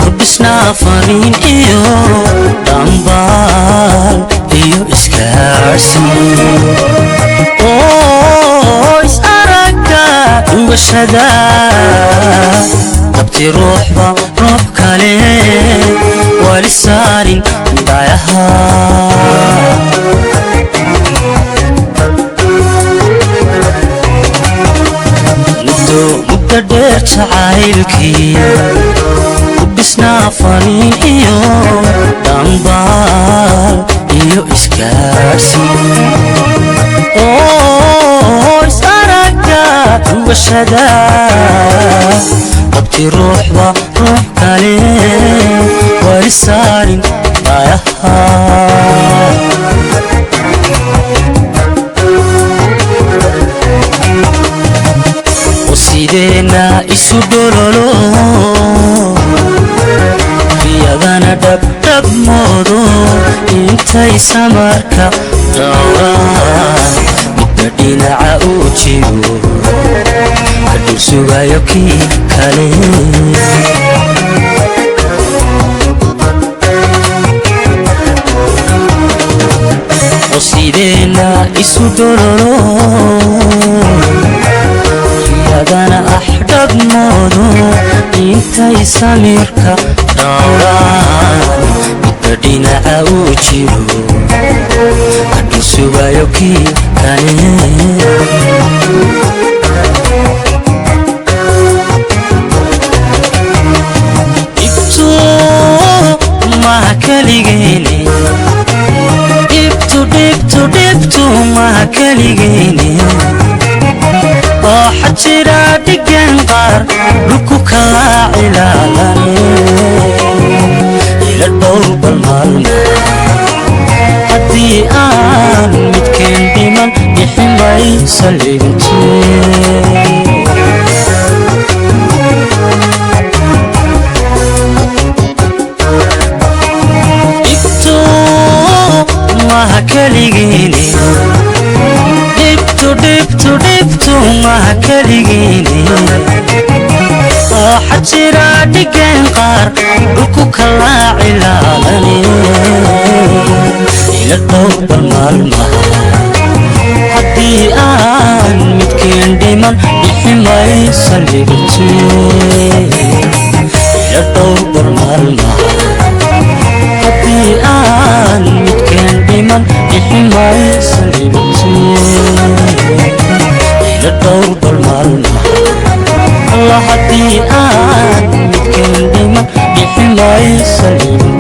kordhisnaa fariin iyo dhambaal iyo isgaarsiin oo is aragga dhugashada dabti ruuxba ruux kale wali saarin dayaha muddo dheer jacaylkii kordhisnaa fariin iyo dhambaal iyo isgaarsiin oo is aragga dhugashada dabti ruuxba ruux kale wali saarin dayaha sideena isu dhololo riyadana dhabdhab moodo intay samarka dhawraan midba dhinaca uu jiro ka dhul sugayo kii kale sideena isu dhololo riyadana axdhab moodo intay samirka dhawraan midba dhinaca uu jiro ka dhul sugayo kii kale dhibtu maha keligeeni dhibtu maha keligeeni oo xajira dhigan qaar dhulku kala cilaalane ila dhowr bal maalmo haddii aan midkeen dhiman bixin bay saldhigantee dhibtu maha keligeeni dhibtu maha keligeeni oo xajira dhigan qaar dhulku kala cilaalane ila dhowr bal maalmaha haddii aan midkeen dhiman bixin may saldhigantee ila dhowr bal maalmaha haddii aan midkeen dhiman bixin may saldhigantee ila dhowr bal maalmaha alla haddii aan midkeen dhiman bixin may saldhigantee